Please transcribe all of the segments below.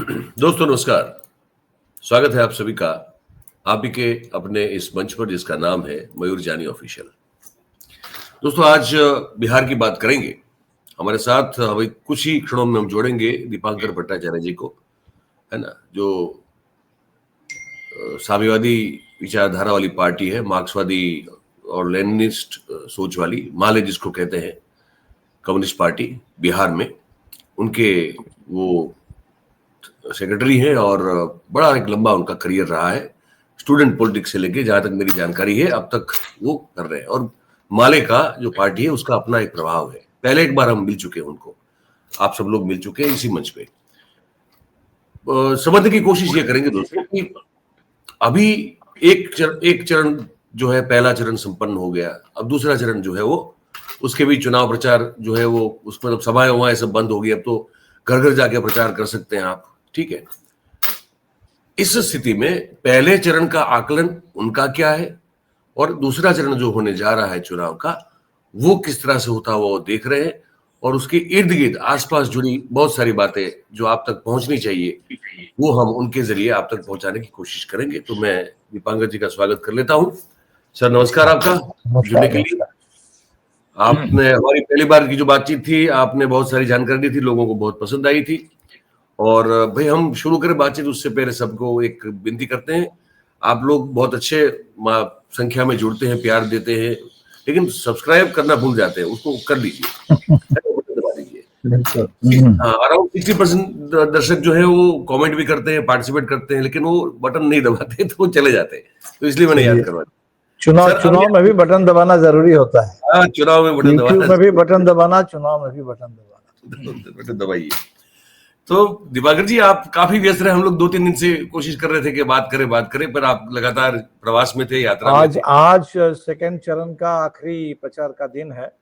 दोस्तों नमस्कार। स्वागत है आप सभी का आप ही के अपने इस मंच पर जिसका नाम है मयूर जानी ऑफिशियल। दोस्तों आज बिहार की बात करेंगे। हमारे साथ अभी कुछ ही क्षणों में हम जोड़ेंगे दीपांकर भट्टाचार्य जी को, है ना, जो साम्यवादी विचारधारा वाली पार्टी है, मार्क्सवादी और लेनिनिस्ट सोच वाली, माले जिसको कहते हैं, कम्युनिस्ट पार्टी बिहार में। उनके वो सेक्रेटरी हैं और बड़ा एक लंबा उनका करियर रहा है, स्टूडेंट पॉलिटिक्स से लेके जहां तक मेरी जानकारी है अब तक वो कर रहे हैं। और माले का जो पार्टी है उसका अपना एक प्रभाव है। पहले एक बार हम मिल चुके हैं उनको, आप सब लोग मिल चुके हैं इसी मंच पे। समझने की कोशिश ये करेंगे दोस्तों कि अभी एक चरण जो है, पहला चरण संपन्न हो गया, अब दूसरा चरण जो है वो उसके भी चुनाव प्रचार जो है वो उसमें मतलब सभाएं वभाएं सब बंद हो गई। अब तो घर घर जाके प्रचार कर सकते हैं आप, ठीक है। इस स्थिति में पहले चरण का आकलन उनका क्या है और दूसरा चरण जो होने जा रहा है चुनाव का, वो किस तरह से होता हुआ वो देख रहे हैं। और उसके इर्द गिर्द आसपास जुड़ी बहुत सारी बातें जो आप तक पहुंचनी चाहिए वो हम उनके जरिए आप तक पहुंचाने की कोशिश करेंगे। तो मैं दीपांकर जी का स्वागत कर लेता हूं। सर नमस्कार आपका जुड़ने के लिए। आपने हमारी पहली बार की जो बातचीत थी, आपने बहुत सारी जानकारी दी थी, लोगों को बहुत पसंद आई थी। और भाई हम शुरू करें बातचीत उससे पहले सबको एक विनती करते हैं, आप लोग बहुत अच्छे संख्या में जुड़ते हैं, प्यार देते हैं, लेकिन सब्सक्राइब करना भूल जाते हैं, उसको कर लीजिए, दबा दीजिए। अराउंड 60% दर्शक जो है वो कमेंट भी करते हैं, पार्टिसिपेट करते हैं, लेकिन वो बटन नहीं दबाते तो वो चले जाते हैं। तो इसलिए मैंने याद करवा दिया। चुनाव में भी बटन दबाना जरूरी होता है। हाँ, चुनाव में बटन दबाना, में भी बटन दबाना, चुनाव में भी बटन दबाना, बटन दबाइए। तो दिवाकर जी आप काफी व्यस्त रहे, हम लोग 2-3 दिन से कोशिश कर रहे थे कि बात करें, पर आप लगातार प्रवास में थे, यात्रा में थे। आज सेकंड चरण का आखिरी प्रचार का दिन है।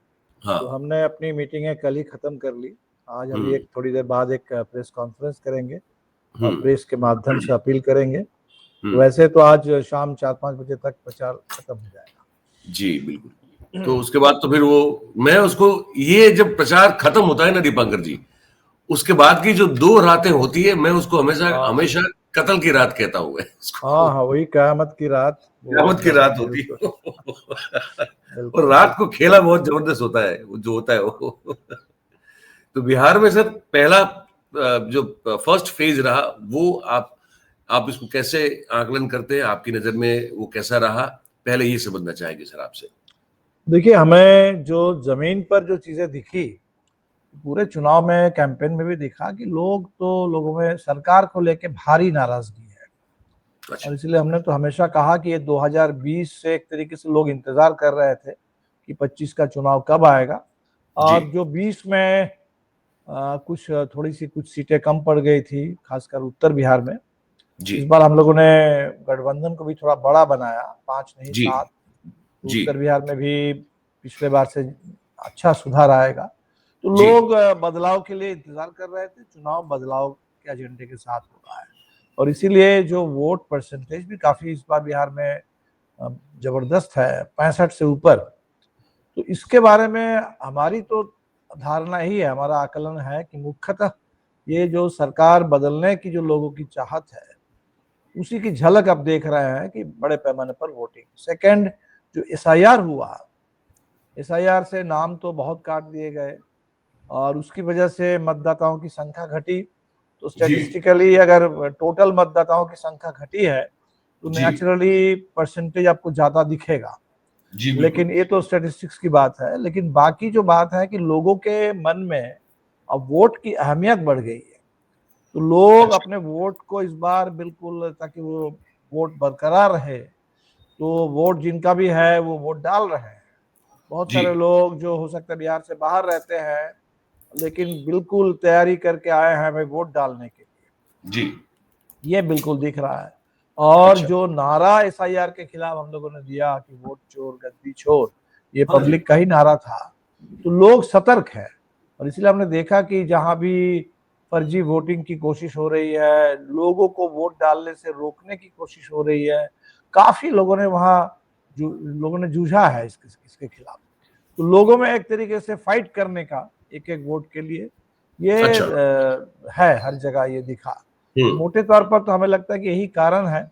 हाँ। तो हमने अपनी मीटिंगें कल ही खत्म कर ली। आज अभी एक थोड़ी देर बाद एक प्रेस कॉन्फ्रेंस करेंगे और प्रेस के माध्यम से अपील करेंगे। तो वैसे तो आज शाम 4-5 बजे तक प्रचार खत्म हो जाएगा। जी बिल्कुल। तो उसके बाद तो फिर वो मैं उसको ये जब प्रचार खत्म होता है ना दीपांकर जी, उसके बाद की जो 2 रातें होती है, मैं उसको हमेशा कत्ल की रात कहता हूँ। हाँ, वही क़यामत की रात, क़यामत की रात होती है। और रात को खेला बहुत जबरदस्त होता है, वो जो होता है वो। तो बिहार में सर पहला जो फर्स्ट फेज रहा वो आप इसको कैसे आकलन करते हैं, आपकी नजर में वो कैसा रहा, पहले ये समझना चाहेंगे सर आपसे। देखिए, हमें जो जमीन पर जो चीजें दिखी, पूरे चुनाव में, कैंपेन में भी दिखा कि लोगों में सरकार को लेके भारी नाराजगी है। अच्छा। और इसलिए हमने तो हमेशा कहा कि ये 2020 से एक तरीके से लोग इंतजार कर रहे थे कि 25 का चुनाव कब आएगा। और जो 20 में कुछ सीटें कम पड़ गई थी, खासकर उत्तर बिहार में। इस बार हम लोगों ने गठबंधन को भी थोड़ा बड़ा बनाया, 5 नहीं 7। उत्तर बिहार में भी पिछले बार से अच्छा सुधार आएगा। तो लोग बदलाव के लिए इंतजार कर रहे थे। चुनाव बदलाव के एजेंडे के साथ हो रहा है और इसीलिए जो वोट परसेंटेज भी काफी इस बार बिहार में जबरदस्त है, 65 से ऊपर। तो इसके बारे में हमारी तो धारणा ही है, हमारा आकलन है कि मुख्यतः ये जो सरकार बदलने की जो लोगों की चाहत है, उसी की झलक अब देख रहे हैं कि बड़े पैमाने पर वोटिंग। सेकंड, जो SIR हुआ, SIR से नाम तो बहुत काट दिए गए और उसकी वजह से मतदाताओं की संख्या घटी। तो स्टैटिस्टिकली अगर टोटल मतदाताओं की संख्या घटी है तो नेचुरली परसेंटेज आपको ज्यादा दिखेगा। लेकिन ये तो स्टैटिस्टिक्स की बात है। लेकिन बाकी जो बात है कि लोगों के मन में अब वोट की अहमियत बढ़ गई है। तो लोग अपने वोट को इस बार बिल्कुल, ताकि वो वोट बरकरार रहे, तो वोट जिनका भी है वो वोट डाल रहे हैं। बहुत सारे लोग जो हो सकता है बिहार से बाहर रहते हैं, लेकिन बिल्कुल तैयारी करके आए हैं भाई वोट डालने के लिए। ये बिल्कुल दिख रहा है। और जो नारा SIR के खिलाफ हम लोगों ने दिया कि वोट चोर गद्दी छोर, ये पब्लिक का ही नारा था। तो लोग सतर्क है और इसलिए हमने देखा कि जहां भी फर्जी वोटिंग की कोशिश हो रही है, लोगों को वोट डालने से रोकने की कोशिश हो रही है, काफी लोगों ने जूझा है इसके खिलाफ। तो लोगों में एक तरीके से फाइट करने का एक वोट के लिए ये है, हर जगह ये दिखा। मोटे तौर पर तो हमें लगता है कि यही कारण है।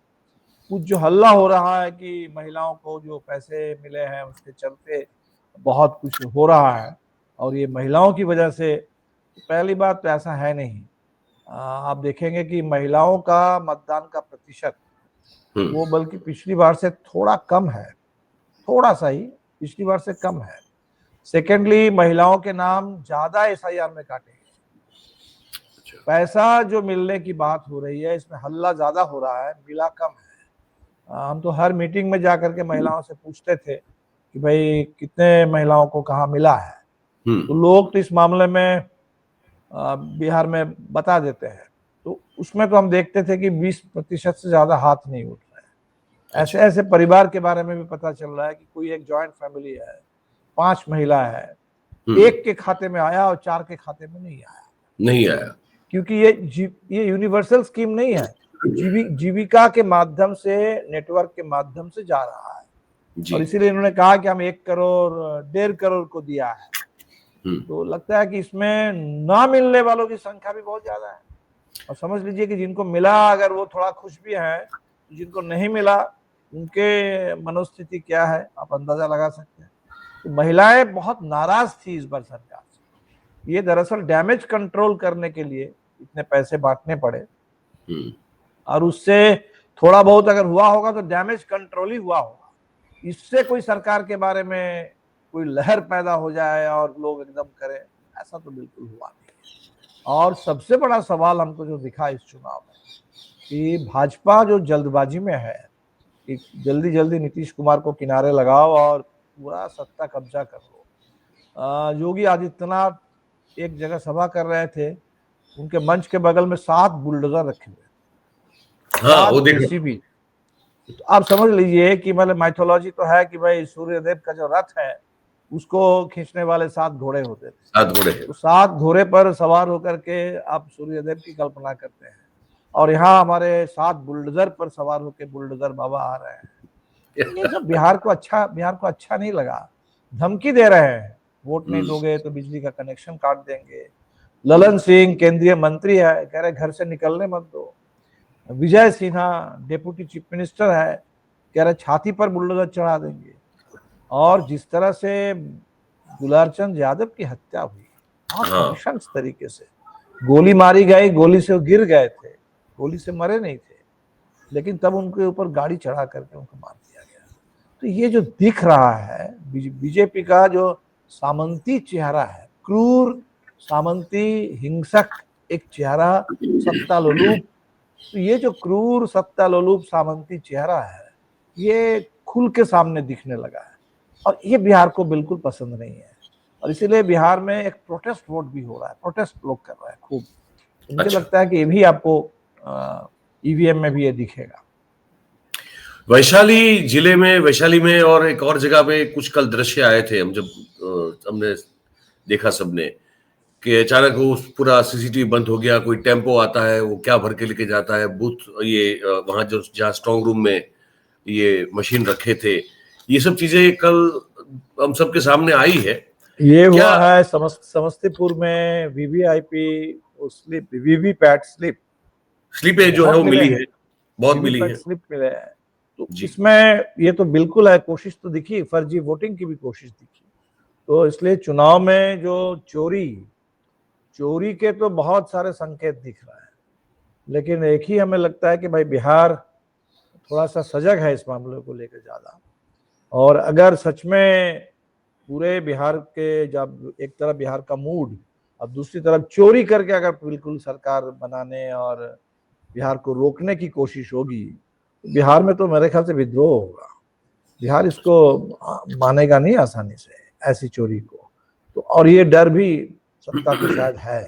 कुछ जो हल्ला हो रहा है कि महिलाओं को जो पैसे मिले हैं उसके चलते बहुत कुछ हो रहा है और ये महिलाओं की वजह से, पहली बात तो ऐसा है नहीं। आप देखेंगे कि महिलाओं का मतदान का प्रतिशत वो बल्कि पिछली बार से थोड़ा कम है, थोड़ा सा ही पिछली बार से कम है। सेकेंडली, महिलाओं के नाम ज्यादा एसआईआर में काटे गए। पैसा जो मिलने की बात हो रही है इसमें हल्ला ज्यादा हो रहा है, मिला कम है। हम तो हर मीटिंग में जाकर के महिलाओं से पूछते थे कि भाई कितने महिलाओं को कहाँ मिला है, तो लोग तो इस मामले में बिहार में बता देते हैं। तो उसमें तो हम देखते थे कि 20% से ज्यादा हाथ नहीं उठ रहे हैं। ऐसे ऐसे परिवार के बारे में भी पता चल रहा है कि कोई एक जॉइंट फैमिली है, 5 महिला है, एक के खाते में आया और 4 के खाते में नहीं आया, क्योंकि ये यूनिवर्सल स्कीम नहीं है, जीविका के माध्यम से, नेटवर्क के माध्यम से जा रहा है। और इसीलिए इन्होंने कहा कि हम 1 करोड़ 1.5 करोड़ को दिया है। तो लगता है कि इसमें ना मिलने वालों की संख्या भी बहुत ज्यादा है। और समझ लीजिए कि जिनको मिला अगर वो थोड़ा खुश भी है, जिनको नहीं मिला उनके मनोस्थिति क्या है आप अंदाजा लगा सकते हैं। तो महिलाएं बहुत नाराज थी इस बार सरकार से। ये दरअसल डैमेज कंट्रोल करने के लिए इतने पैसे बांटने पड़े और उससे थोड़ा बहुत अगर हुआ होगा तो डैमेज कंट्रोल ही हुआ होगा। इससे कोई सरकार के बारे में कोई लहर पैदा हो जाए और लोग एकदम करें, ऐसा तो बिल्कुल हुआ नहीं। और सबसे बड़ा सवाल हमको जो दिखा इस चुनाव में कि भाजपा जो जल्दबाजी में है कि जल्दी जल्दी नीतीश कुमार को किनारे लगाओ और पूरा सत्ता कब्जा कर लो। योगी आदित्यनाथ एक जगह सभा कर रहे थे, उनके मंच के बगल में 7 बुलडोजर रखे हुए, हाँ, 7 जेसीबी। तो आप समझ लीजिए कि मतलब माइथोलॉजी तो है कि भाई सूर्यदेव का जो रथ है उसको खींचने वाले 7 घोड़े होते थे। 7 घोड़े, तो 7 घोड़े पर सवार होकर के आप सूर्यदेव की कल्पना करते हैं और यहाँ हमारे 7 बुलडोजर पर सवार होकर बुलडोजर बाबा आ रहे हैं। ये सब बिहार को अच्छा नहीं लगा। धमकी दे रहे हैं, वोट नहीं दोगे तो बिजली का कनेक्शन काट देंगे। ललन सिंह केंद्रीय मंत्री है, कह रहे घर से निकलने मत दो। Vijay Sinha deputy chief minister है, कह रहे छाती पर बुलडोजर चढ़ा देंगे। और जिस तरह से दुलारचंद यादव की हत्या हुई, नृशंस तरीके से गोली मारी गई, गोली से वो गिर गए थे, गोली से मरे नहीं थे, लेकिन तब उनके ऊपर गाड़ी चढ़ा करके उनको मार दिया गया। तो ये जो दिख रहा है बीजेपी का जो सामंती चेहरा है, क्रूर सामंती हिंसक एक चेहरा, सत्ता लोलूप, तो ये जो क्रूर सत्ता लोलूप सामंती चेहरा है ये खुल के सामने दिखने लगा है और ये बिहार को बिल्कुल पसंद नहीं है। और इसीलिए बिहार में एक प्रोटेस्ट वोट भी हो रहा है, प्रोटेस्ट लोग कर रहे हैं खूब। मुझे लगता है कि ये भी आपको ईवीएम में भी ये दिखेगा। वैशाली में और एक और जगह पे कुछ कल दृश्य आए थे, हम जब हमने देखा सबने कि अचानक वो पूरा सीसीटीवी बंद हो गया, कोई टेम्पो आता है वो क्या भर के लेके जाता है बूथ, ये वहां जो जहाँ स्ट्रॉन्ग रूम में ये मशीन रखे थे, ये सब चीजें कल हम सबके सामने आई है। ये हुआ है समस्तीपुर में वीवीआईपी स्लिप, वीवीपैट स्लिपें जो है वो मिली है, बहुत मिली है, स्लिप मिले हैं। तो इसमें ये तो बिल्कुल है, कोशिश तो दिखी, फर्जी वोटिंग की भी कोशिश दिखी। तो इसलिए चुनाव में जो चोरी के तो बहुत सारे संकेत दिख रहा है, लेकिन एक ही हमें लगता है कि भाई बिहार थोड़ा सा सजग है इस मामले को लेकर ज्यादा। और अगर सच में पूरे बिहार के, जब एक तरफ बिहार का मूड और दूसरी तरफ चोरी करके अगर बिल्कुल सरकार बनाने और बिहार को रोकने की कोशिश होगी, तो बिहार में तो मेरे ख्याल से विद्रोह होगा। बिहार इसको मानेगा नहीं आसानी से, ऐसी चोरी को। तो और ये डर भी सत्ता को शायद है।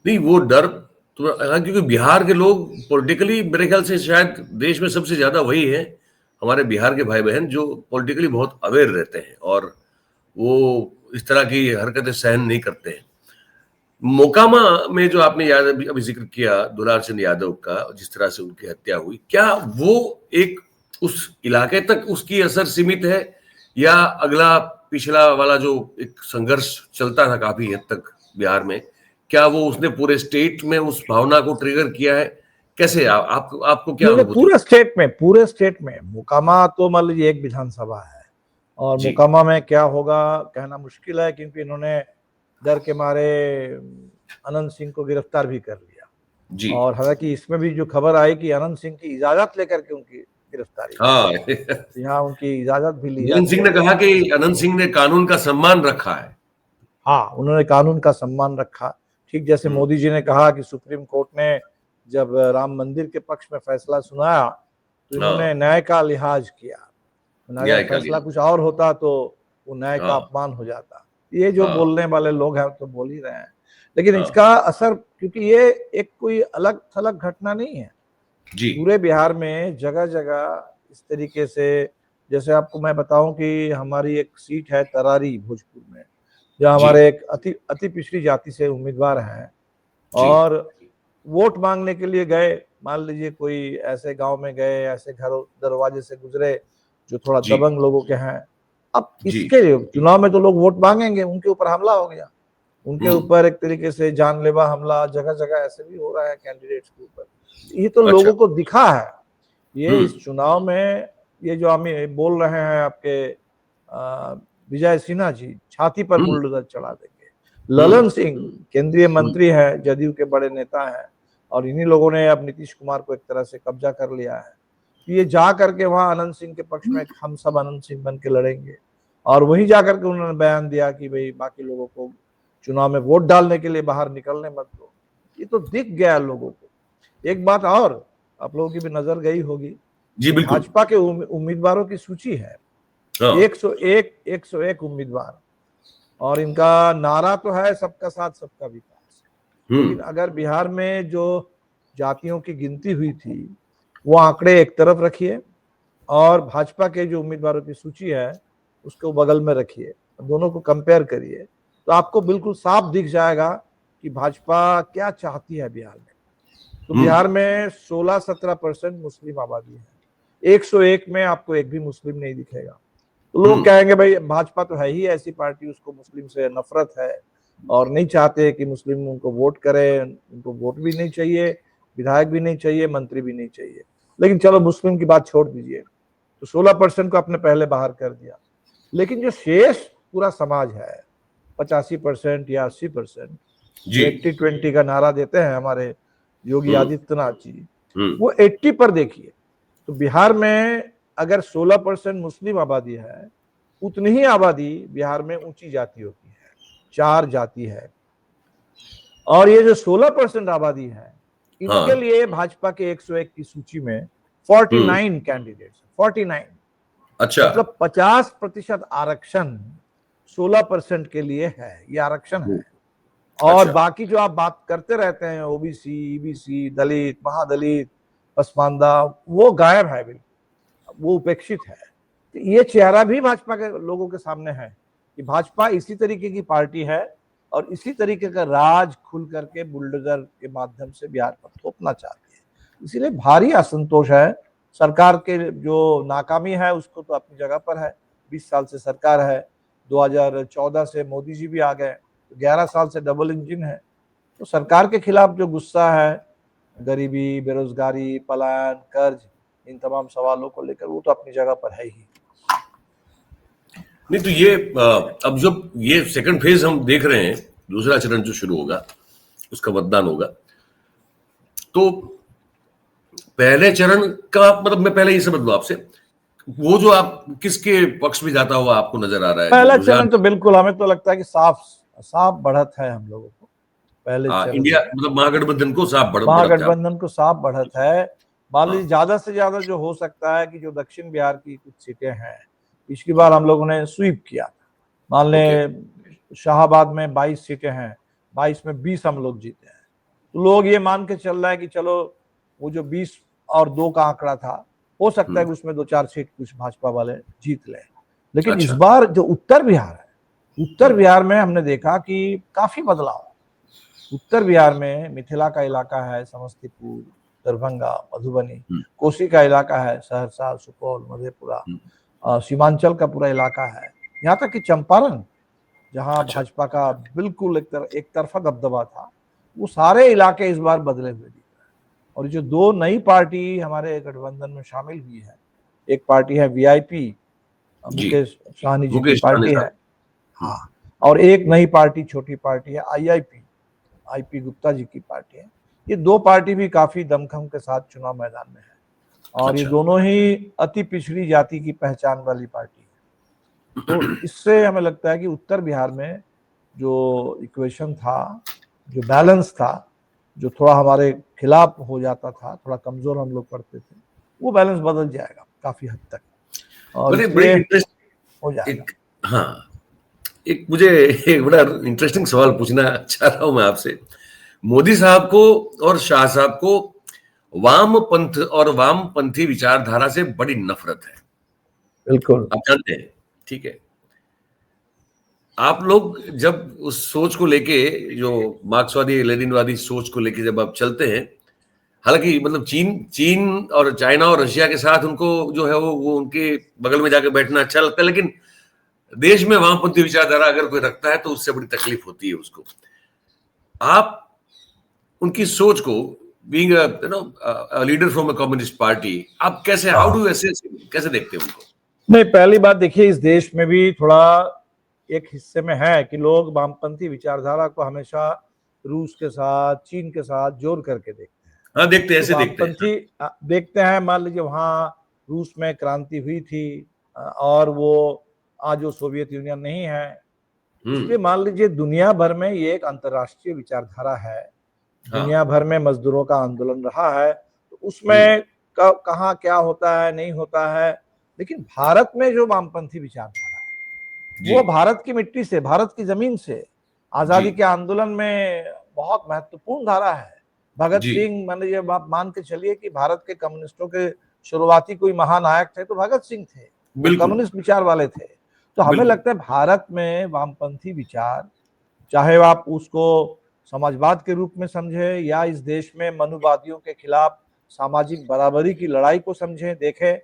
नहीं, वो डर तो क्योंकि बिहार के लोग पॉलिटिकली मेरे ख्याल से शायद देश में सबसे ज्यादा वही है, हमारे बिहार के भाई बहन जो पॉलिटिकली बहुत अवेयर रहते हैं और वो इस तरह की हरकतें सहन नहीं करते हैं। मोकामा में जो आपने याद अभी जिक्र किया दुलारचंद यादव का, जिस तरह से उनकी हत्या हुई, क्या वो एक उस इलाके तक उसकी असर सीमित है या अगला पिछला वाला जो एक संघर्ष चलता था काफी हद तक बिहार में, क्या वो उसने पूरे स्टेट में उस भावना को ट्रिगर किया है? कैसे आपको क्या अनुभूति? पूरे स्टेट में मोकामा तो मान लीजिए एक विधानसभा है, और मोकामा में क्या होगा कहना मुश्किल है, क्योंकि इन्होंने डर के मारे अनंत सिंह को गिरफ्तार भी कर लिया जी। और हालांकि इसमें भी जो खबर आई कि अनंत सिंह की इजाजत लेकर के उनकी गिरफ्तारी, यहाँ उनकी इजाजत भी ली। अनंत सिंह ने कहा कि अनंत सिंह ने कानून का सम्मान रखा है। हाँ, उन्होंने कानून का सम्मान रखा, ठीक जैसे मोदी जी ने कहा कि सुप्रीम कोर्ट ने जब राम मंदिर के पक्ष में फैसला सुनाया तो इन्होंने न्याय का लिहाज किया, अगर फैसला कुछ और होता तो वो न्याय का अपमान हो जाता। ये जो बोलने वाले लोग हैं तो बोल ही रहे हैं, लेकिन इसका असर, क्योंकि ये एक कोई अलग थलग घटना नहीं है जी, पूरे बिहार में जगह जगह इस तरीके से, जैसे आपको मैं बताऊं कि हमारी एक सीट है तरारी भोजपुर में, जहाँ हमारे एक अति पिछड़ी जाति से उम्मीदवार हैं और वोट मांगने के लिए गए, मान लीजिए कोई ऐसे गांव में गए, ऐसे घरों दरवाजे से गुजरे जो थोड़ा दबंग लोगों के हैं। अब इसके चुनाव में तो लोग वोट मांगेंगे, उनके ऊपर हमला हो गया, उनके ऊपर एक तरीके से जानलेवा हमला जगह जगह ऐसे भी हो रहा है कैंडिडेट्स के ऊपर। ये तो लोगों को दिखा है। ये इस चुनाव में ये जो हम बोल रहे हैं आपके विजय सिन्हा जी छाती पर बुलडोजर चढ़ा देंगे। ललन सिंह केंद्रीय मंत्री है, जदयू के बड़े नेता हैं, और इन्हीं लोगों ने अब नीतीश कुमार को एक तरह से कब्जा कर लिया है। ये जा करके वहां अनंत सिंह के पक्ष में हम सब अनंत सिंह बन के लड़ेंगे, और वहीं जा करके उन्होंने बयान दिया कि भाई बाकी लोगों को चुनाव में वोट डालने के लिए बाहर निकलने मत दो। ये तो दिख गया लोगों को। एक बात और आप लोगों की भी नजर गई होगी जी, बिल्कुल, भाजपा के उम्मीदवारों की सूची है 101 उम्मीदवार, और इनका नारा तो है सबका साथ सबका विकास। लेकिन अगर बिहार में जो जातियों की गिनती हुई थी वो आंकड़े एक तरफ रखिए और भाजपा के जो उम्मीदवारों की सूची है उसको बगल में रखिए, दोनों को कंपेयर करिए, तो आपको बिल्कुल साफ दिख जाएगा कि भाजपा क्या चाहती है बिहार में। तो बिहार में 16-17% मुस्लिम आबादी है, 101 में आपको एक भी मुस्लिम नहीं दिखेगा। तो लोग कहेंगे भाई भाजपा तो है ही ऐसी पार्टी, उसको मुस्लिम से नफरत है और नहीं चाहते कि मुस्लिम उनको वोट करें, उनको वोट भी नहीं चाहिए, विधायक भी नहीं चाहिए, मंत्री भी नहीं चाहिए। लेकिन चलो मुस्लिम की बात छोड़ दीजिए, तो 16% को आपने पहले बाहर कर दिया। लेकिन जो शेष पूरा समाज है 85% या 80%, 80-20 का नारा देते हैं हमारे योगी आदित्यनाथ जी, वो 80 पर देखिए। तो बिहार में अगर 16% मुस्लिम आबादी है, उतनी ही आबादी बिहार में ऊंची जातियों की है, 4 जाति है, और ये जो 16% आबादी है इनके लिए भाजपा के 101 की सूची में 49 कैंडिडेट्स, 49, अच्छा, मतलब 50% आरक्षण 16% के लिए है, ये आरक्षण है। और अच्छा, बाकी जो आप बात करते रहते हैं ओबीसी, ईबीसी, दलित, महादलित, पसमानदा, वो गायब है, बिल्कुल वो उपेक्षित है। तो ये चेहरा भी भाजपा के लोगों के सामने है कि भाजपा इसी तरीके की पार्टी है और इसी तरीके का राज खुल करके बुलडोजर के माध्यम से बिहार पर थोपना चाहती है। इसीलिए भारी असंतोष है। सरकार के जो नाकामी है उसको तो अपनी जगह पर है, 20 साल से सरकार है, 2014 से मोदी जी भी आ गए, 11 साल से डबल इंजन है। तो सरकार के खिलाफ जो गुस्सा है, गरीबी, बेरोजगारी, पलायन, कर्ज, इन तमाम सवालों को लेकर, वो तो अपनी जगह पर है ही। नहीं तो ये अब जब ये सेकंड फेज हम देख रहे हैं, दूसरा चरण जो शुरू होगा उसका मतदान होगा, तो पहले चरण का मतलब मैं पहले ये समझ लूं आपसे, वो जो आप किसके पक्ष में जाता हुआ आपको नजर आ रहा है? पहला चरण तो बिल्कुल हमें तो लगता है कि साफ बढ़त है हम लोगों को पहले चरण, इंडिया मतलब महागठबंधन को साफ बढ़त है। मान लीजिए ज्यादा से ज्यादा जो हो सकता है कि जो दक्षिण बिहार की कुछ सीटें हैं, पिछली बार हम लोगों ने स्वीप किया, मान लें शाहाबाद में 22 सीटें हैं, 22 में 20 हम लोग जीते हैं। तो लोग ये मान के चल रहा है कि चलो वो जो 20 और 2 का आंकड़ा था, हो सकता है कि उसमें 2-4 सीट कुछ भाजपा वाले जीत लें। लेकिन इस बार जो उत्तर बिहार है, उत्तर बिहार में हमने देखा कि काफी बदलाव। उत्तर बिहार में मिथिला का इलाका है, समस्तीपुर, दरभंगा, मधुबनी, कोसी का इलाका है, सहरसा, सुपौल, मधेपुरा, सीमांचल का पूरा इलाका है, यहाँ तक कि चंपारण, जहाँ भाजपा का बिल्कुल एक तरफा दबदबा था, वो सारे इलाके इस बार बदले हुए दिख रहे हैं। और जो दो नई पार्टी हमारे गठबंधन में शामिल हुई है, एक पार्टी है वीआईपी, मुकेश सहनी जी की पार्टी है, हाँ, और एक नई पार्टी, छोटी पार्टी है आईआईपी, आईपी गुप्ता जी की पार्टी है। ये दो पार्टी भी काफी दमखम के साथ चुनाव मैदान में है, और ये दोनों ही अति पिछड़ी जाति की पहचान वाली पार्टी है। तो इससे हमें लगता है कि उत्तर बिहार में जो इक्वेशन था, जो बैलेंस था, जो थोड़ा हमारे खिलाफ हो जाता था, थोड़ा कमजोर हम लोग पड़ते थे, वो बैलेंस बदल जाएगा काफी हद तक, और हो जाएगा। हाँ, एक मुझे एक बड़ा इंटरेस्टिंग सवाल पूछना चाह रहा हूं मैं आपसे। मोदी साहब को और शाह साहब को वामपंथ और वामपंथी विचारधारा से बड़ी नफरत है, बिल्कुल, आप जानते हैं, ठीक है। आप लोग जब उस सोच को लेके, जो मार्क्सवादी लेनिनवादी सोच को लेके जब आप चलते हैं, हालांकि मतलब चीन और चाइना और रशिया के साथ उनको जो है वो उनके बगल में जाके बैठना अच्छा लगता है, लेकिन देश में वामपंथी विचारधारा अगर कोई रखता है तो उससे बड़ी तकलीफ होती है उसको। आप उनकी सोच को, being a leader from a communist party, आप कैसे, हाउ डू असेस, कैसे देखते हैं उनको? नहीं, पहली बात देखिए, इस देश में भी थोड़ा एक हिस्से में है कि लोग वामपंथी विचारधारा को हमेशा रूस के साथ, चीन के साथ जोड़ करके देखते हैं। हाँ, देखते हैं, ऐसे तो देखते हैं, देखते हैं। मान लीजिए वहां रूस में क्रांति हुई थी, और वो आज वो सोवियत यूनियन नहीं है, इसलिए मान लीजिए दुनिया भर में ये एक अंतर्राष्ट्रीय विचारधारा है। दुनिया भर में मजदूरों का आंदोलन रहा है, तो उसमें कहाँ क्या होता है, नहीं होता है। लेकिन भारत में जो वामपंथी विचारधारा है, वो भारत की मिट्टी से, भारत की जमीन से, आजादी के आंदोलन में बहुत महत्वपूर्ण धारा है। भगत सिंह, मान लीजिए आप मान के चलिए कि भारत के कम्युनिस्टों के शुरुआती कोई महानायक थे तो भगत सिंह थे, वो कम्युनिस्ट विचार वाले थे। तो हमें लगता है भारत में वामपंथी विचार, चाहे आप उसको समाजवाद के रूप में समझे या इस देश में मनुवादियों के खिलाफ सामाजिक बराबरी की लड़ाई को समझे, देखें,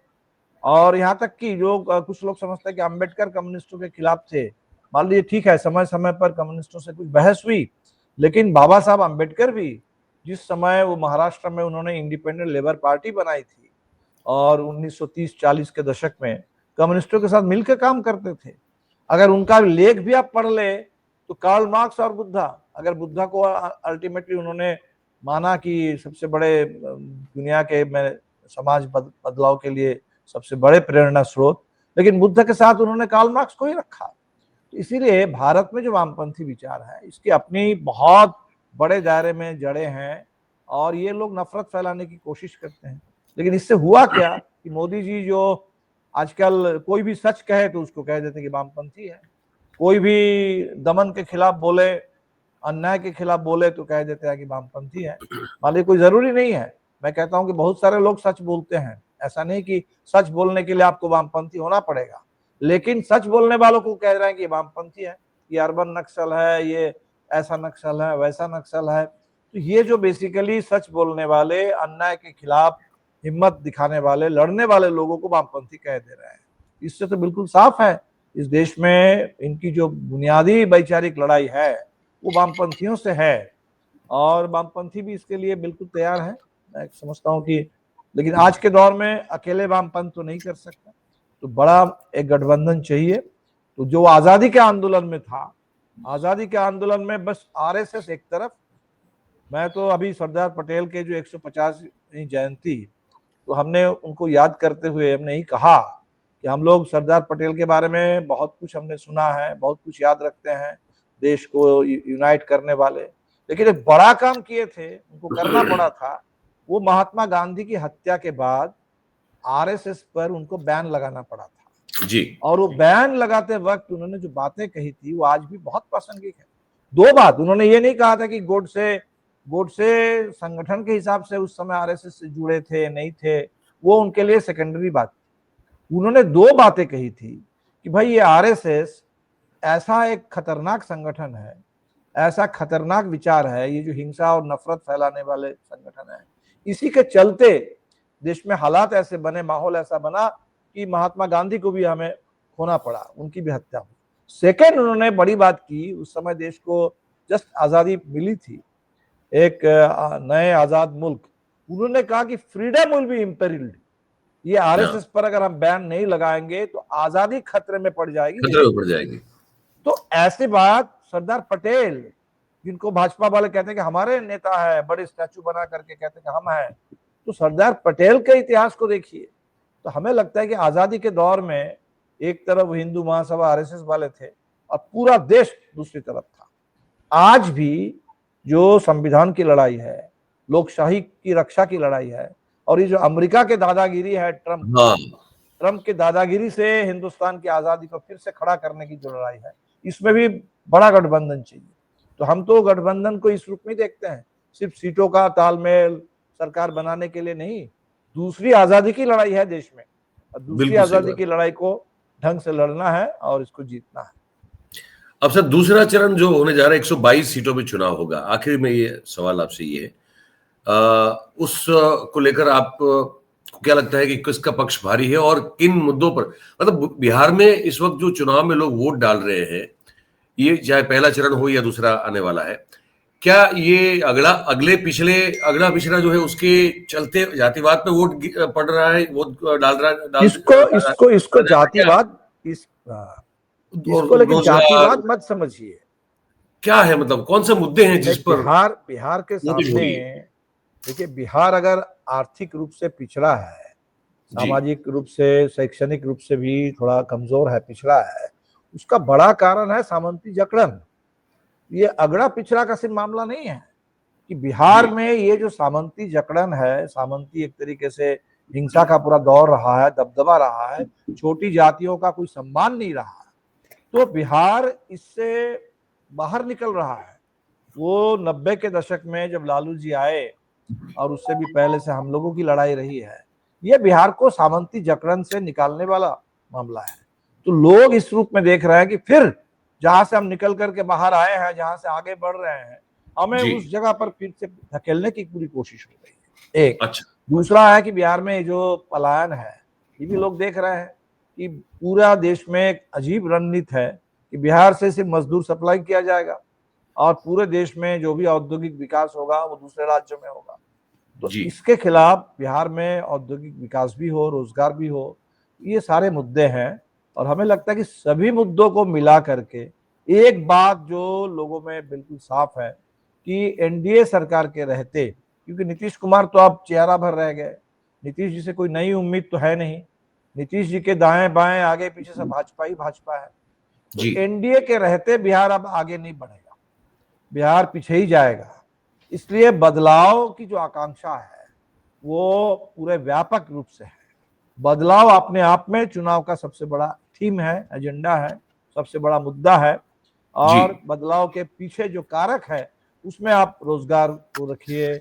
और यहाँ तक कि जो कुछ लोग समझते हैं कि अंबेडकर कम्युनिस्टों के खिलाफ थे। मान लीजिए ठीक है, समय समय पर कम्युनिस्टों से कुछ बहस हुई, लेकिन बाबा साहब अंबेडकर भी जिस समय वो महाराष्ट्र में उन्होंने इंडिपेंडेंट लेबर पार्टी बनाई थी और 1930-40 के दशक में कम्युनिस्टों के साथ मिलकर काम करते थे। अगर उनका लेख भी आप पढ़ ले तो कार्ल मार्क्स और बुद्धा, अगर बुद्धा को अल्टीमेटली उन्होंने माना कि सबसे बड़े दुनिया के में समाज बदलाव के लिए सबसे बड़े प्रेरणा स्रोत, लेकिन बुद्ध के साथ उन्होंने कार्ल मार्क्स को ही रखा। इसीलिए भारत में जो वामपंथी विचार है, इसकी अपनी बहुत बड़े दायरे में जड़े हैं, और ये लोग नफरत फैलाने की कोशिश करते हैं। लेकिन इससे हुआ क्या कि मोदी जी जो आजकल कोई भी सच कहे तो उसको कह देते हैं कि वामपंथी है, कोई भी दमन के खिलाफ बोले, अन्याय के खिलाफ बोले तो कह देते हैं कि वामपंथी है। मान लीजिए कोई जरूरी नहीं है, मैं कहता हूं कि बहुत सारे लोग सच बोलते हैं, ऐसा नहीं कि सच बोलने के लिए आपको वामपंथी होना पड़ेगा, लेकिन सच बोलने वालों को कह रहे हैं कि वामपंथी है, ये अर्बन नक्सल है, ये ऐसा नक्सल है, वैसा नक्सल है। तो ये जो बेसिकली सच बोलने वाले, अन्याय के खिलाफ हिम्मत दिखाने वाले, लड़ने वाले लोगों को वामपंथी कह दे रहे हैं। इससे तो बिल्कुल साफ है इस देश में इनकी जो बुनियादी वैचारिक लड़ाई है वो वामपंथियों से है, और वामपंथी भी इसके लिए बिल्कुल तैयार है। मैं समझता हूँ कि, लेकिन आज के दौर में अकेले वामपंथ तो नहीं कर सकता, तो बड़ा एक गठबंधन चाहिए। तो जो आजादी के आंदोलन में था, आजादी के आंदोलन में बस आरएसएस एक तरफ, मैं तो अभी सरदार पटेल के जो 150वीं जयंती, तो हमने उनको याद करते हुए हमने ही कहा कि हम लोग सरदार पटेल के बारे में बहुत कुछ हमने सुना है, बहुत कुछ याद रखते हैं, देश को यूनाइट करने वाले, लेकिन एक बड़ा काम किए थे, उनको करना पड़ा था। वो महात्मा गांधी की हत्या के बाद आरएसएस पर उनको बैन लगाना पड़ा था जी, और वो बैन लगाते वक्त उन्होंने जो बातें कही थी वो आज भी बहुत प्रासंगिक है। दो बात, उन्होंने ये नहीं कहा था कि गोडसे संगठन के हिसाब से उस समय आरएसएस से जुड़े थे, नहीं थे, वो उनके लिए सेकेंडरी बात थी। उन्होंने दो बातें कही थी कि भाई ये आरएसएस ऐसा एक खतरनाक संगठन है, ऐसा खतरनाक विचार है, ये जो हिंसा और नफरत फैलाने वाले संगठन है, इसी के चलते देश में हालात ऐसे बने, माहौल ऐसा बना कि महात्मा गांधी को भी हमें खोना पड़ा, उनकी भी हत्या हुई। सेकेंड, उन्होंने बड़ी बात की, उस समय देश को जस्ट आजादी मिली थी, एक नए आजाद मुल्क, उन्होंने कहा कि फ्रीडम विल बी इम्पेरिल्ड। ये आरएसएस पर अगर हम बैन नहीं लगाएंगे तो आजादी खतरे में पड़ जाएगी, खतरे में पड़ जाएगी। तो ऐसी बात सरदार पटेल, जिनको भाजपा वाले कहते हैं कि हमारे नेता है, बड़े स्टैचू बना करके कहते हैं कि हम हैं, तो सरदार पटेल के इतिहास को देखिए। तो हमें लगता है कि आजादी के दौर में एक तरफ हिंदू महासभा आरएसएस वाले थे और पूरा देश दूसरी तरफ था। आज भी जो संविधान की लड़ाई है, लोकशाही की रक्षा की लड़ाई है, और ये जो अमेरिका के दादागिरी है, ट्रम्प के दादागिरी से हिंदुस्तान की आजादी को फिर से खड़ा करने की जो लड़ाई है, इसमें भी बड़ा गठबंधन चाहिए। तो हम तो गठबंधन को इस रूप में देखते हैं, सिर्फ सीटों का तालमेल सरकार बनाने के लिए नहीं, दूसरी आजादी की लड़ाई है देश में, और दूसरी आजादी की लड़ाई को ढंग से लड़ना है और इसको जीतना है। अब सर दूसरा चरण जो होने जा रहा है, 122 सीटों में चुनाव होगा। आखिर में ये सवाल आपसे ये है, उस को लेकर आप क्या लगता है कि किसका पक्ष भारी है और किन मुद्दों पर? मतलब बिहार में इस वक्त जो चुनाव में लोग वोट डाल रहे हैं, ये चाहे पहला चरण हो या दूसरा आने वाला है, क्या ये अगला पिछड़ा जो है उसके चलते जातिवाद पे वोट पड़ रहा है, वोट डाल रहा है? इसको जातिवाद, इसको लेकिन जातिवाद मत समझिए। क्या है, मतलब कौन से मुद्दे हैं जिस पर बिहार के सामने देखिए, बिहार अगर आर्थिक रूप से पिछड़ा है, सामाजिक रूप से, शैक्षणिक रूप से भी थोड़ा कमजोर है, पिछड़ा है, उसका बड़ा कारण है सामंती जकड़न। ये अगड़ा पिछड़ा का सिर्फ मामला नहीं है कि बिहार में ये जो सामंती जकड़न है, सामंती एक तरीके से हिंसा का पूरा दौर रहा है, दबदबा रहा है, छोटी जातियों का कोई सम्मान नहीं रहा, तो बिहार इससे बाहर निकल रहा है। वो 90 के दशक में जब लालू जी आए और उससे भी पहले से हम लोगों की लड़ाई रही है, ये बिहार को सामंती जकड़न से निकालने वाला मामला है। तो लोग इस रूप में देख रहे हैं कि फिर जहां से हम निकल करके बाहर आए हैं, जहां से आगे बढ़ रहे हैं, हमें उस जगह पर फिर से धकेलने की पूरी कोशिश हो रही है। एक दूसरा है कि बिहार में जो पलायन है, ये भी लोग देख रहे हैं कि पूरा देश में एक अजीब रणनीति है कि बिहार से सिर्फ मजदूर सप्लाई किया जाएगा और पूरे देश में जो भी औद्योगिक विकास होगा वो दूसरे राज्यों में होगा। तो इसके खिलाफ बिहार में औद्योगिक विकास भी हो, रोजगार भी हो, ये सारे मुद्दे हैं। और हमें लगता है कि सभी मुद्दों को मिला करके एक बात जो लोगों में बिल्कुल साफ है कि एनडीए सरकार के रहते, क्योंकि नीतीश कुमार तो अब चेहरा भर रह गए, नीतीश जी से कोई नई उम्मीद तो है नहीं, नीतीश जी के दाएं बाएं आगे पीछे सब भाजपा ही भाजपा है। तो एनडीए के रहते बिहार अब आगे नहीं बढ़ेगा, बिहार पीछे ही जाएगा। इसलिए बदलाव की जो आकांक्षा है वो पूरे व्यापक रूप से है। बदलाव अपने आप में चुनाव का सबसे बड़ा थीम है, एजेंडा है, सबसे बड़ा मुद्दा है। और बदलाव के पीछे जो कारक है उसमें आप रोजगार को रखिए,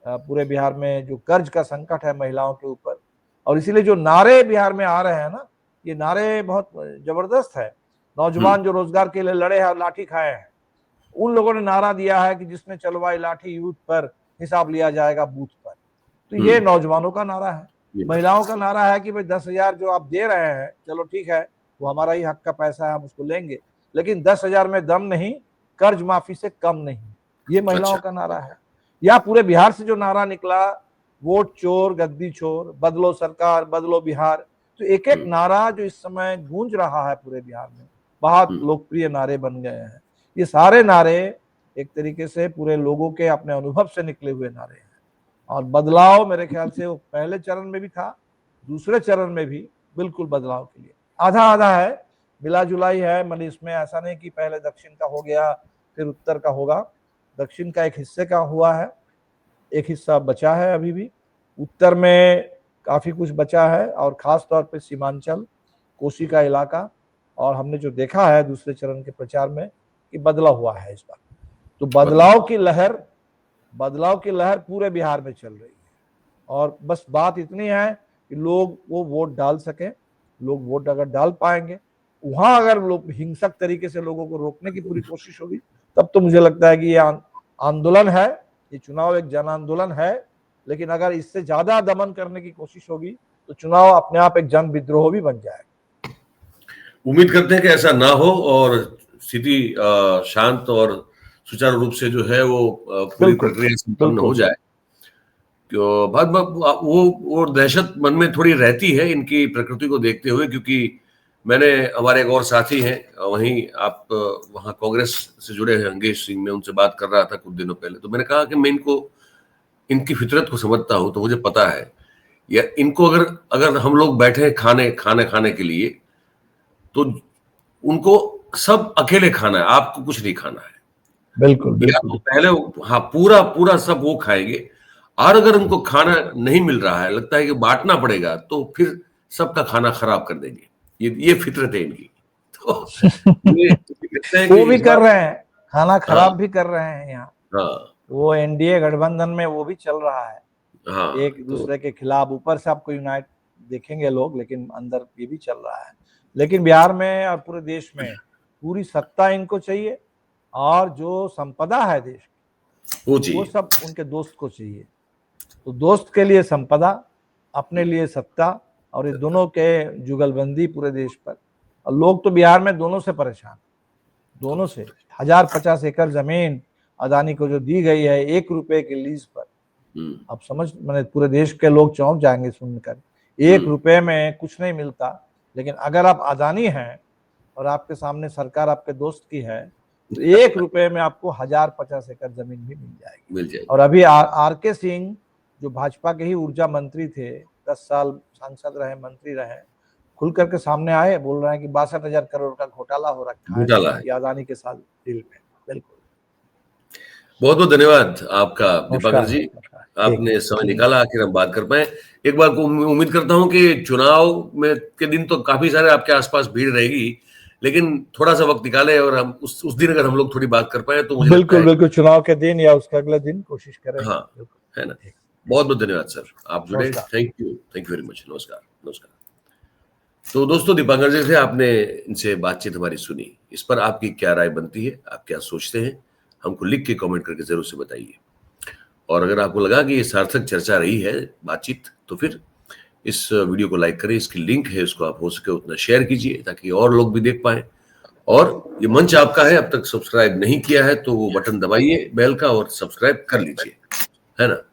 पूरे बिहार में जो कर्ज का संकट है महिलाओं के ऊपर, और इसीलिए जो नारे बिहार में आ रहे हैं ना, ये नारे बहुत जबरदस्त है। नौजवान जो रोजगार के लिए लड़े हैं और लाठी खाए हैं, उन लोगों ने नारा दिया है कि जिसने चलवाई लाठी यूथ पर, हिसाब लिया जाएगा बूथ पर। तो ये नौजवानों का नारा है। महिलाओं का नारा है कि भाई 10,000 जो आप दे रहे हैं, चलो ठीक है, वो हमारा ही हक का पैसा है, हम उसको लेंगे, लेकिन 10,000 में दम नहीं, कर्ज माफी से कम नहीं। ये महिलाओं का नारा है। या पूरे बिहार से जो नारा निकला, वोट चोर गद्दी चोर, बदलो सरकार बदलो बिहार, तो एक एक नारा जो इस समय गूंज रहा है पूरे बिहार में, बहुत लोकप्रिय नारे बन गए हैं। ये सारे नारे एक तरीके से पूरे लोगों के अपने अनुभव से निकले हुए नारे हैं। और बदलाव मेरे ख्याल से वो पहले चरण में भी था, दूसरे चरण में भी बिल्कुल बदलाव के लिए आधा आधा है, मिला जुलाई है। मतलब इसमें ऐसा नहीं कि पहले दक्षिण का हो गया फिर उत्तर का होगा, दक्षिण का एक हिस्से का हुआ है, एक हिस्सा बचा है अभी भी, उत्तर में काफी कुछ बचा है, और खास तौर पे सीमांचल, कोसी का इलाका। और हमने जो देखा है दूसरे चरण के प्रचार में कि बदलाव हुआ है इस बार, तो बदलाव की लहर पूरे बिहार में चल रही है। और बस बात इतनी है कि लोग वो वोट डाल सके, लोग वोट अगर डाल पाएंगे, वहां अगर लोग हिंसक तरीके से लोगों को रोकने की पूरी कोशिश होगी, तब तो मुझे लगता है कि ये आंदोलन है, ये चुनाव एक जन आंदोलन है। लेकिन अगर इससे ज्यादा दमन करने की कोशिश होगी तो चुनाव अपने आप एक जन विद्रोह भी बन जाएगा। उम्मीद करते हैं कि ऐसा ना हो और स्थिति शांत और सुचारू रूप से जो है वो पूरी प्रक्रिया संपन्न हो जाए। तो वो दहशत मन में थोड़ी रहती है इनकी प्रकृति को देखते हुए, क्योंकि मैंने, हमारे एक और साथी हैं वहीं, आप वहाँ कांग्रेस से जुड़े हैं, अंगेश सिंह, मैं उनसे बात कर रहा था कुछ दिनों पहले, तो मैंने कहा कि मैं इनकी फितरत को समझता हूँ, तो मुझे पता है या इनको अगर हम लोग बैठे खाने के लिए, तो उनको सब अकेले खाना है, आपको कुछ नहीं खाना है। बिल्कुल या तो पहले हाँ पूरा सब वो खाएंगे, और अगर उनको खाना नहीं मिल रहा है, लगता है कि बांटना पड़ेगा, तो फिर सबका खाना खराब कर देंगे। ये फितरत है इनकी। तो वो भी कर रहे हैं, खाना खराब भी कर रहे हैं यहाँ। वो एनडीए गठबंधन में वो भी चल रहा है, एक दूसरे के खिलाफ। ऊपर से आपको यूनाइट देखेंगे लोग, लेकिन अंदर ये भी चल रहा है। लेकिन बिहार में और पूरे देश में पूरी सत्ता इनको चाहिए, और जो संपदा है देश की वो सब उनके दोस्त को चाहिए। तो दोस्त के लिए संपदा, अपने लिए सत्ता, और ये दोनों के जुगलबंदी पूरे देश पर। और लोग तो बिहार में दोनों से परेशान, दोनों से। 1050 एकड़ जमीन अदानी को जो दी गई है 1 रुपए के लीज पर, अब समझ, मैंने पूरे देश के लोग चौंक जाएंगे सुनकर। 1 रुपए में कुछ नहीं मिलता, लेकिन अगर आप अदानी हैं और आपके सामने सरकार आपके दोस्त की है, तो 1 रुपए में आपको 1050 एकड़ जमीन भी मिल जाएगी। और अभी आर के सिंह, जो भाजपा के ही ऊर्जा मंत्री थे, 10 साल सांसद रहे, मंत्री रहे, खुल करके सामने आए, बोल रहे हैं कि 62,000 करोड़ का घोटाला हो रखा है अदानी के साथ डील में। बिल्कुल, बहुत बहुत धन्यवाद आपका दीपांकर जी, आपने समय निकाला, आखिर हम बात कर पाए। एक बार को उम्मीद करता हूं कि चुनाव में के दिन तो काफी सारे आपके आसपास भीड़ रहेगी, लेकिन थोड़ा सा वक्त निकाले और हम उस दिन अगर हम लोग थोड़ी बात कर पाए तो मुझे बिल्कुल चुनाव के दिन या उसके अगले दिन कोशिश करें। हाँ, है ना। बहुत बहुत धन्यवाद सर, आप जुड़े। Thank you very much. नमस्कार। तो दोस्तों, दीपांकर जी थे, आपने इनसे बातचीत हमारी सुनी। इस पर आपकी क्या राय बनती है, आप क्या सोचते हैं, हमको लिख के कमेंट करके जरूर से बताइए। और अगर आपको लगा कि ये सार्थक चर्चा रही है, बातचीत, तो फिर इस वीडियो को लाइक करें, इसकी लिंक है, उसको आप हो सके उतना शेयर कीजिए ताकि और लोग भी देख पाए। और ये मंच आपका है, अब तक सब्सक्राइब नहीं किया है तो वो बटन दबाइए बेल का और सब्सक्राइब कर लीजिए, है ना।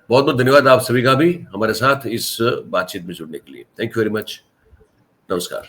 बहुत बहुत धन्यवाद आप सभी का भी हमारे साथ इस बातचीत में जुड़ने के लिए। Thank you very much. नमस्कार।